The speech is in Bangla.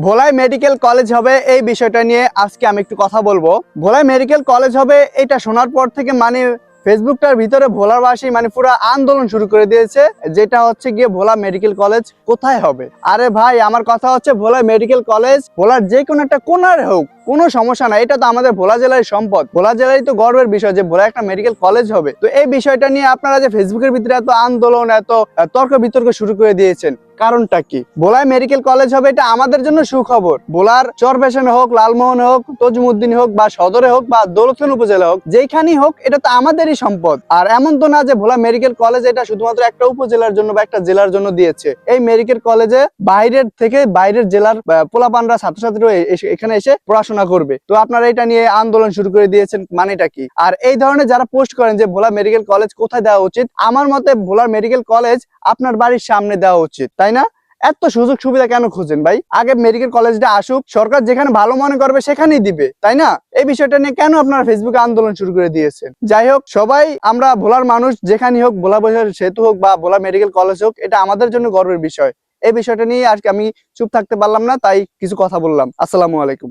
ভোলায় মেডিকেল কলেজ হবে এই বিষয়টা নিয়ে আজকে আমি একটু কথা বলবো। ভোলায় মেডিকেল কলেজ হবে এটা শোনার পর থেকে ফেসবুকটার ভিতরে ভোলাবাসী পুরো আন্দোলন শুরু করে দিয়েছে, যেটা হচ্ছে গিয়ে ভোলা মেডিকেল কলেজ কোথায় হবে। আরে ভাই, আমার কথা হচ্ছে ভোলা মেডিকেল কলেজ ভোলার যে কোনো একটা কোনার হোক, কোনো সমস্যা নাই। এটা তো আমাদের ভোলা জেলার সম্পদ, ভোলা জেলারই তো গর্বের বিষয় যে ভোলা একটা মেডিকেল কলেজ হবে। তো এই বিষয়টা নিয়ে আপনারা যে ফেসবুকের ভিতরে এত আন্দোলন, এত তর্ক বিতর্ক শুরু করে দিয়েছেন, কারণটা কি? ভোলায় মেডিকেল কলেজ হবে এটা আমাদের জন্য সুখবর। ভোলার চরফ্যাশনে হোক, লালমোহন হোক, তজুমুদ্দিন হোক, বা সদরে হোক, বা দৌলতখান উপজেলা হোক, যেখানেই হোক, এটা তো আমাদেরই সম্পদ। আর এমন তো না যে ভোলা মেডিকেল কলেজ এটা শুধুমাত্র একটা উপজেলার জন্য বা একটা জেলার জন্য দিয়েছে। এই মেডিকেল কলেজে বাইরের জেলার পোলাপানরা, ছাত্রছাত্রীরা এখানে এসে পড়াশোনা করবে। তো আপনারা এটা নিয়ে আন্দোলন শুরু করে দিয়েছেন, মানেটা কি? আর এই ধরনের যারা পোস্ট করেন যে ভোলা মেডিকেল কলেজ কোথায় দেওয়া উচিত, আমার মতে ভোলার মেডিকেল কলেজ আপনার বাড়ির সামনে দেওয়া উচিত, তাই না? এত সুযোগ সুবিধা কেন খুঁজেন ভাই? আগে মেডিকেল কলেজটা আসুক, সরকার যেখানে ভালো মনে করবে সেখানেই দিবে, তাই না? এই বিষয়টা নিয়ে কেন আপনারা ফেসবুকে আন্দোলন শুরু করে দিয়েছেন? যাই হোক, সবাই আমরা ভোলার মানুষ, যেখানেই হোক, ভোলা বৈশাখ সেতু হোক বা ভোলা মেডিকেল কলেজ হোক, এটা আমাদের জন্য গর্বের বিষয়। এই বিষয়টা নিয়ে আজকে আমি চুপ থাকতে পারলাম না, তাই কিছু কথা বললাম। আসসালামু আলাইকুম।